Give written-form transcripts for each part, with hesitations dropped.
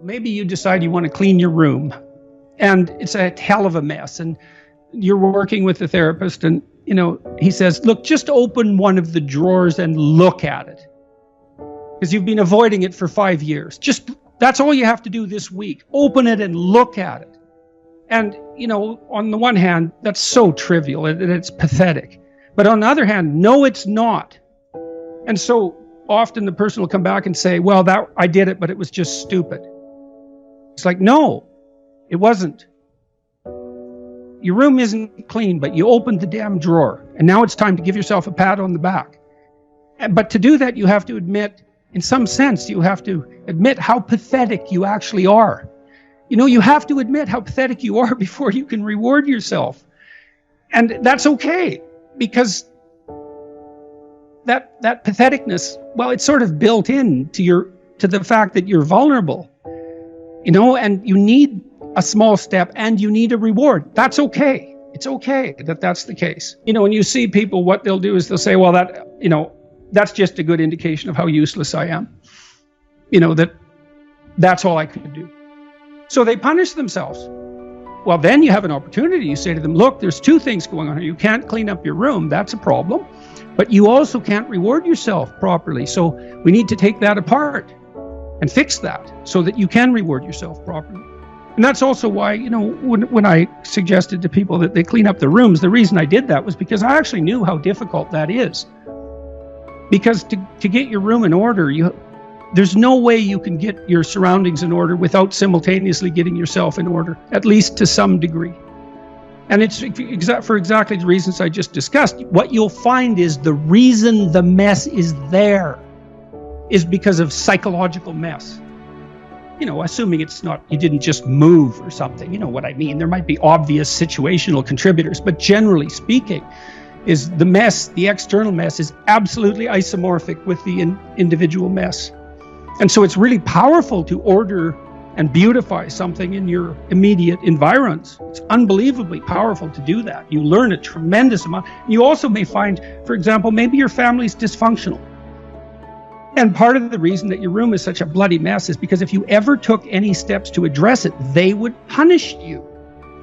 maybe you decide you want to clean your room and it's a hell of a mess, and you're working with the therapist, and he says, look, just open one of the drawers and look at it, because you've been avoiding it for 5 years. That's all you have to do this week. Open it and look at it. And on the one hand, that's so trivial and it's pathetic, but on the other hand, no, it's not. And so often the person will come back and say, well, I did it, but it was just stupid. It's like, no, it wasn't. Your room isn't clean, but you opened the damn drawer, and now it's time to give yourself a pat on the back. But to do that, you have to admit, in some sense, you have to admit how pathetic you actually are. You have to admit how pathetic you are before you can reward yourself. And that's okay, because that patheticness, well, it's sort of built in to the fact that you're vulnerable, and you need a small step and you need a reward. That's okay. It's okay that that's the case. When you see people, what they'll do is they'll say, well, that's just a good indication of how useless I am. That's all I could do. So they punish themselves. Well, then you have an opportunity. You say to them, look, there's two things going on here. You can't clean up your room. That's a problem. But you also can't reward yourself properly. So we need to take that apart and fix that so that you can reward yourself properly. And that's also why, when I suggested to people that they clean up the rooms, the reason I did that was because I actually knew how difficult that is. Because to get your room in order, there's no way you can get your surroundings in order without simultaneously getting yourself in order, at least to some degree. And it's for exactly the reasons I just discussed. What you'll find is the reason the mess is there is because of psychological mess. Assuming it's not, you didn't just move or something, you know what I mean? There might be obvious situational contributors, but generally speaking, is the mess, the external mess, is absolutely isomorphic with the individual mess. And so it's really powerful to order and beautify something in your immediate environs. It's unbelievably powerful to do that. You learn a tremendous amount. You also may find, for example, maybe your family's dysfunctional. And part of the reason that your room is such a bloody mess is because if you ever took any steps to address it, they would punish you.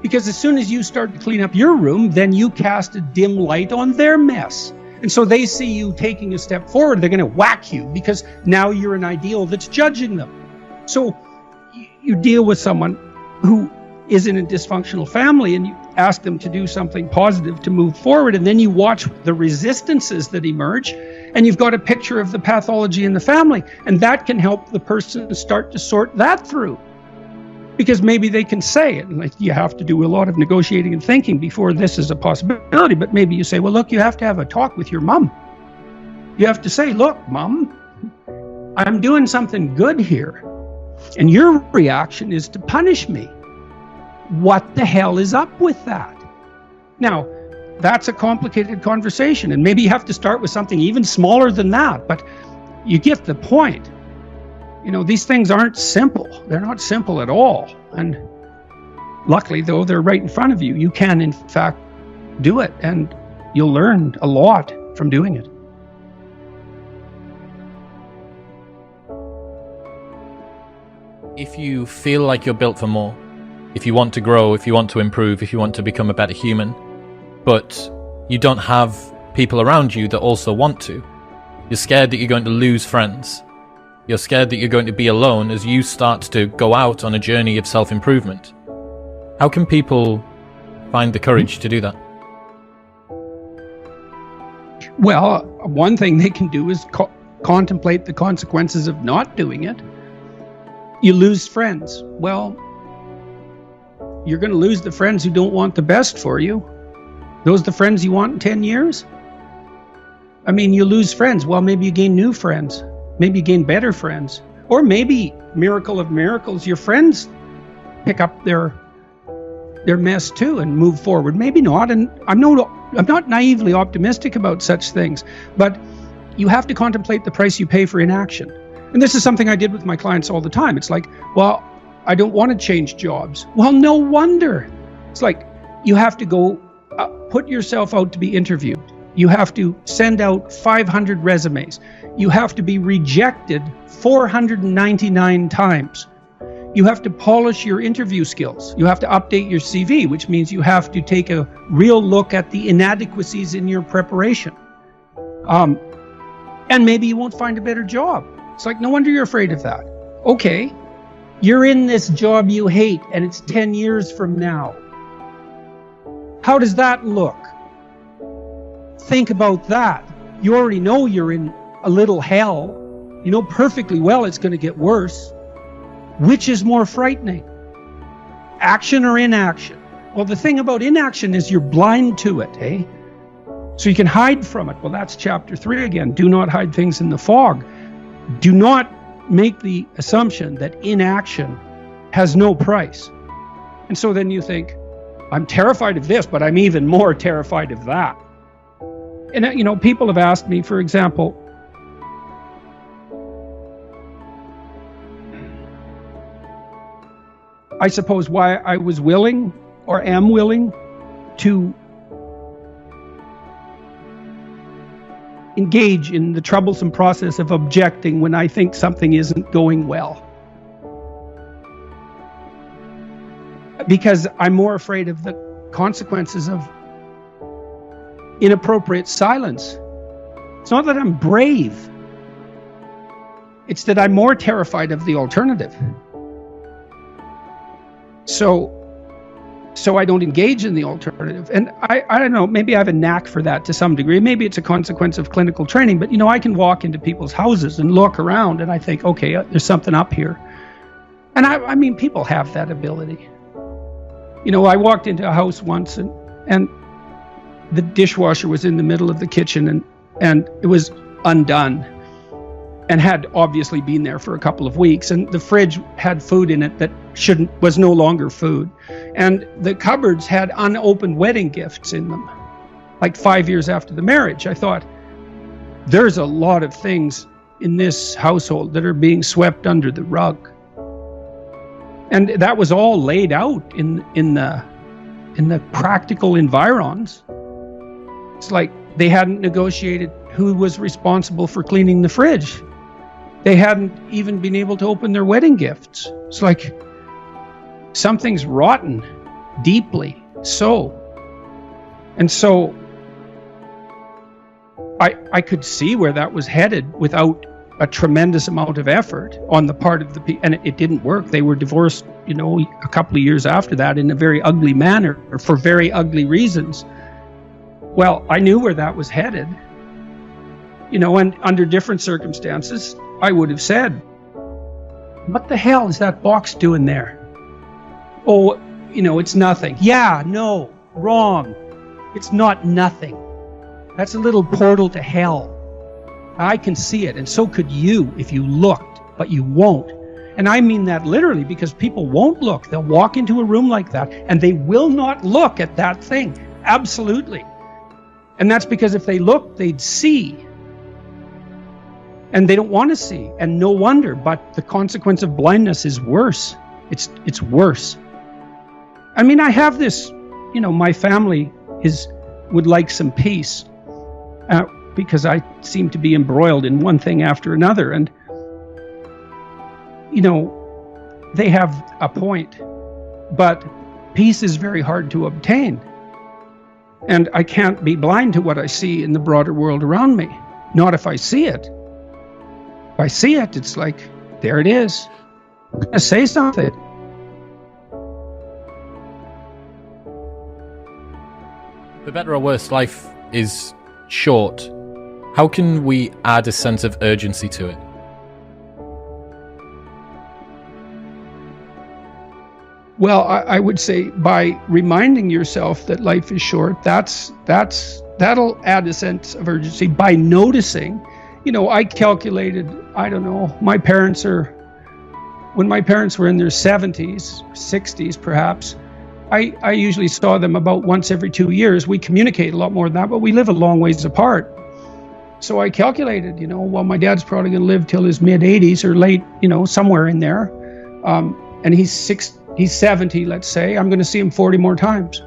Because as soon as you start to clean up your room, then you cast a dim light on their mess. And so they see you taking a step forward, they're going to whack you because now you're an ideal that's judging them. So you deal with someone who is in a dysfunctional family and you ask them to do something positive to move forward, and then you watch the resistances that emerge, and you've got a picture of the pathology in the family, and that can help the person start to sort that through. Because maybe they can say it, and like, you have to do a lot of negotiating and thinking before this is a possibility, but maybe you say, well, look, you have to have a talk with your mom. You have to say, look, Mom, I'm doing something good here, and your reaction is to punish me. What the hell is up with that? Now, that's a complicated conversation, and maybe you have to start with something even smaller than that, but you get the point. These things aren't simple. They're not simple at all. And luckily, though, they're right in front of you. You can, in fact, do it, and you'll learn a lot from doing it. If you feel like you're built for more, if you want to grow, if you want to improve, if you want to become a better human, but you don't have people around you that also want to, you're scared that you're going to lose friends. You're scared that you're going to be alone as you start to go out on a journey of self-improvement. How can people find the courage to do that? Well, one thing they can do is contemplate the consequences of not doing it. You lose friends. Well, you're going to lose the friends who don't want the best for you. Those are the friends you want in 10 years? I mean, you lose friends. Well, maybe you gain new friends. Maybe you gain better friends. Or maybe, miracle of miracles, your friends pick up their mess too and move forward. Maybe not. And I'm not naively optimistic about such things, but you have to contemplate the price you pay for inaction. And this is something I did with my clients all the time. It's like, well, I don't want to change jobs. Well, no wonder. It's like, you have to go put yourself out to be interviewed. You have to send out 500 resumes. You have to be rejected 499 times. You have to polish your interview skills. You have to update your CV, which means you have to take a real look at the inadequacies in your preparation. And maybe you won't find a better job. It's like, no wonder you're afraid of that. Okay, you're in this job you hate, and it's 10 years from now. How does that look? Think about that. You already know you're in a little hell. You know perfectly well it's going to get worse. Which is more frightening? Action or inaction? Well, the thing about inaction is you're blind to it, eh? So you can hide from it. Well, that's chapter 3 again. Do not hide things in the fog. Do not make the assumption that inaction has no price. And so then you think, I'm terrified of this, but I'm even more terrified of that. And, you know, people have asked me, for example, I suppose why I was willing or am willing to engage in the troublesome process of objecting when I think something isn't going well. Because I'm more afraid of the consequences of inappropriate silence. It's not that I'm brave. It's that I'm more terrified of the alternative. So I don't engage in the alternative. And I don't know, maybe I have a knack for that to some degree. Maybe it's a consequence of clinical training, but you know, I can walk into people's houses and look around and I think, okay, there's something up here. And I mean, people have that ability. You know, I walked into a house once and the dishwasher was in the middle of the kitchen and it was undone and had obviously been there for a couple of weeks, and the fridge had food in it that was no longer food, and the cupboards had unopened wedding gifts in them, like 5 years after the marriage. I thought, there's a lot of things in this household that are being swept under the rug. And that was all laid out in the practical environs. It's like they hadn't negotiated who was responsible for cleaning the fridge. They hadn't even been able to open their wedding gifts. It's like something's rotten, deeply so. And so I could see where that was headed without a tremendous amount of effort on the part of the people, and it didn't work. They were divorced, you know, a couple of years after that in a very ugly manner, or for very ugly reasons. Well, I knew where that was headed, you know, and under different circumstances, I would have said, what the hell is that box doing there? Oh, you know, it's nothing. Yeah, no, wrong. It's not nothing. That's a little portal to hell. I can see it, and so could you if you looked, but you won't. And I mean that literally, because people won't look. They'll walk into a room like that, and they will not look at that thing. Absolutely. And that's because if they looked, they'd see. And they don't want to see, and no wonder, but the consequence of blindness is worse. It's worse. I mean, I have this, you know, my family would like some peace, because I seem to be embroiled in one thing after another. And, you know, they have a point, but peace is very hard to obtain. And I can't be blind to what I see in the broader world around me. Not if I see it. If I see it, it's like, there it is. I'm going to say something. For better or worse, life is short. How can we add a sense of urgency to it? Well, I would say by reminding yourself that life is short, that'll add a sense of urgency. By noticing, you know, I calculated, I don't know, when my parents were in their 70s, 60s perhaps, I usually saw them about once every 2 years. We communicate a lot more than that, but we live a long ways apart. So I calculated, you know, well, my dad's probably going to live till his mid-80s or late, you know, somewhere in there. And he's 70, let's say. I'm going to see him 40 more times.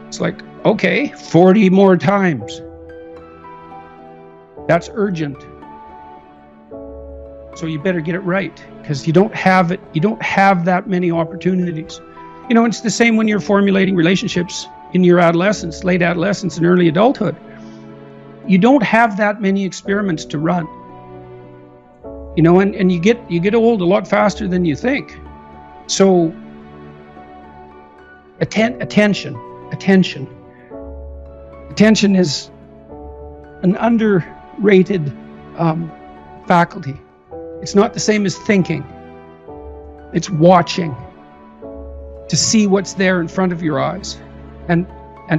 It's like, okay, 40 more times. That's urgent. So you better get it right, because you don't have it. You don't have that many opportunities. You know, it's the same when you're formulating relationships in your adolescence, late adolescence, and early adulthood. You don't have that many experiments to run. You know, and you get old a lot faster than you think. So attention is an underrated faculty. It's not the same as thinking. It's watching, to see what's there in front of your eyes, and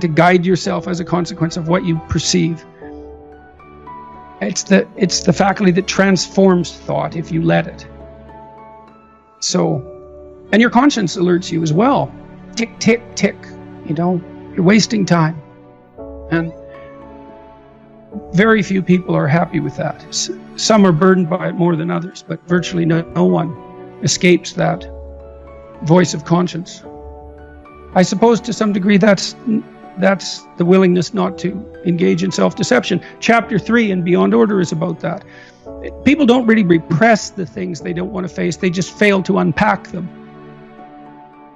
to guide yourself as a consequence of what you perceive. It's the faculty that transforms thought if you let it. So, and your conscience alerts you as well. Tick, tick, tick. You know, you're wasting time. And very few people are happy with that. Some are burdened by it more than others, but virtually no one escapes that voice of conscience. I suppose to some degree that's the willingness not to engage in self-deception. Chapter 3 in Beyond Order is about that. People don't really repress the things they don't want to face, they just fail to unpack them.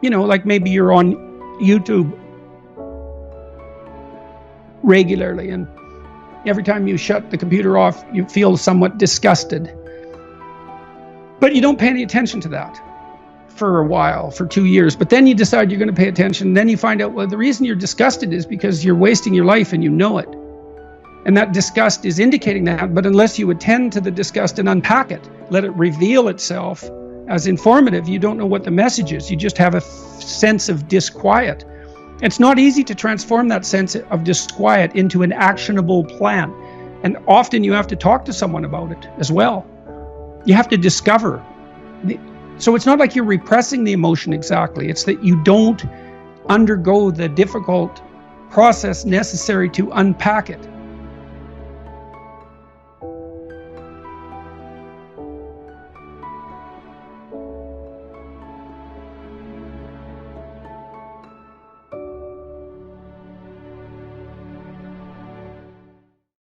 You know, like maybe you're on YouTube regularly, and every time you shut the computer off, you feel somewhat disgusted. But you don't pay any attention to that for a while, for 2 years. But then you decide you're going to pay attention. Then you find out, well, the reason you're disgusted is because you're wasting your life and you know it. And that disgust is indicating that. But unless you attend to the disgust and unpack it, let it reveal itself as informative, you don't know what the message is. You just have a sense of disquiet. It's not easy to transform that sense of disquiet into an actionable plan. And often you have to talk to someone about it as well. You have to discover. So it's not like you're repressing the emotion exactly. It's that you don't undergo the difficult process necessary to unpack it.